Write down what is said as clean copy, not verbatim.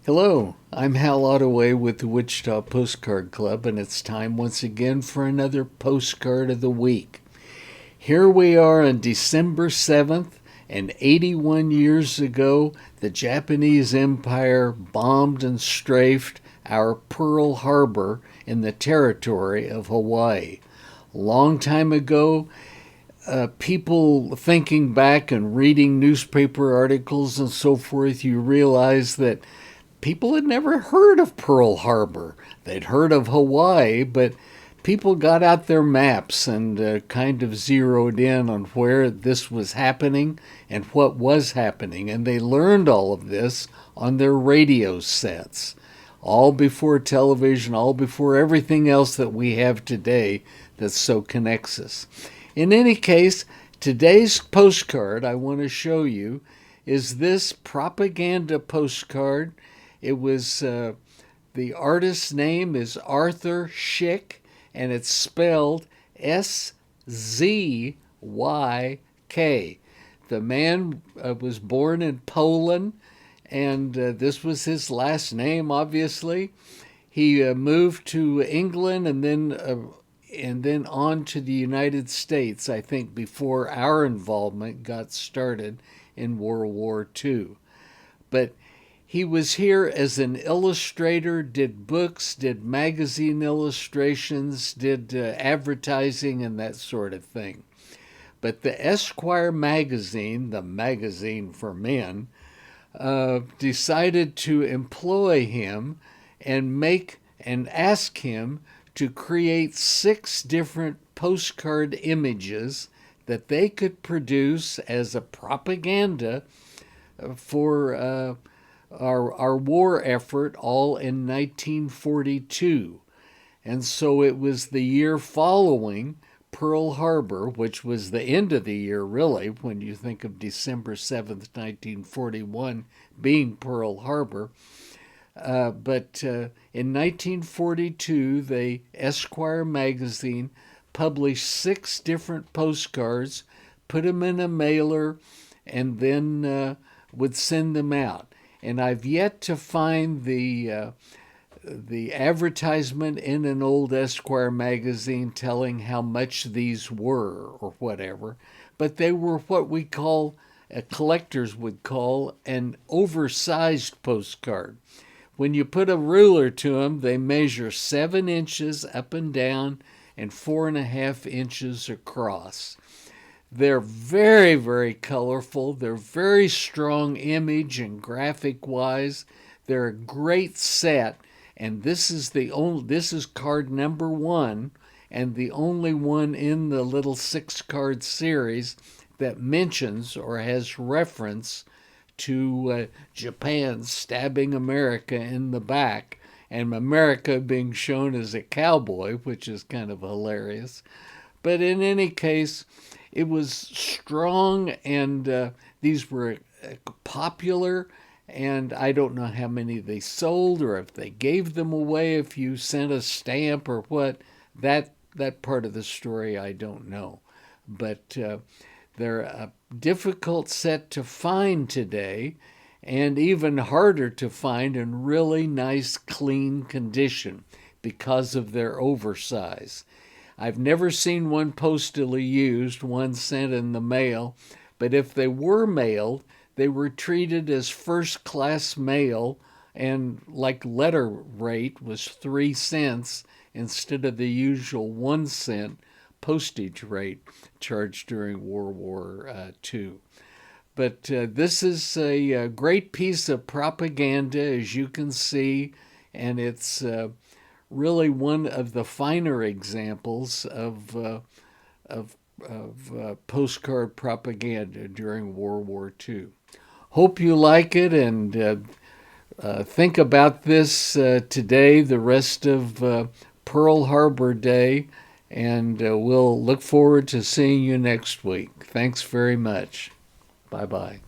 Hello, I'm Hal Ottaway with the Wichita Postcard Club, and it's time once again for another Postcard of the Week. Here we are on December 7th, and 81 years ago, the Japanese Empire bombed and strafed our Pearl Harbor in the territory of Hawaii. A long time ago, people thinking back and reading newspaper articles and so forth, you realize that people had never heard of Pearl Harbor. They'd heard of Hawaii, but people got out their maps and kind of zeroed in on where this was happening and what was happening. And they learned all of this on their radio sets, all before television, all before everything else that we have today that so connects us. In any case, today's postcard I want to show you is this propaganda postcard. It was the artist's name is Arthur Szyk, and it's spelled SzYk. The man was born in Poland, and this was his last name. Obviously, he moved to England and then on to the United States. I think before our involvement got started in World War II, but he was here as an illustrator, did books, did magazine illustrations, did advertising and that sort of thing. But the Esquire magazine, the magazine for men, decided to employ him and ask him to create 6 different postcard images that they could produce as a propaganda for our war effort, all in 1942. And so it was the year following Pearl Harbor, which was the end of the year, really, when you think of December 7th, 1941 being Pearl Harbor. But in 1942, the Esquire magazine published 6 different postcards, put them in a mailer, and then would send them out. And I've yet to find the advertisement in an old Esquire magazine telling how much these were or whatever. But they were what we call, collectors would call, an oversized postcard. When you put a ruler to them, they measure 7 inches up and down and 4.5 inches across. They're very, very colorful. They're very strong image and graphic wise. They're a great set, and this is card number 1 and the only one in the little 6-card series that mentions or has reference to Japan stabbing America in the back, and America being shown as a cowboy, which is kind of hilarious. But in any case, it was strong, and these were popular, and I don't know how many they sold or if they gave them away, if you sent a stamp or what. That part of the story I don't know. But they're a difficult set to find today, and even harder to find in really nice, clean condition because of their oversize. I've never seen one postally used, one sent in the mail, but if they were mailed, they were treated as first-class mail, and like letter rate was 3 cents instead of the usual 1 cent postage rate charged during World War II. But this is a great piece of propaganda, as you can see, and it's really one of the finer examples of postcard propaganda during World War II. Hope you like it, and think about this today, the rest of Pearl Harbor Day, and we'll look forward to seeing you next week. Thanks very much. Bye-bye.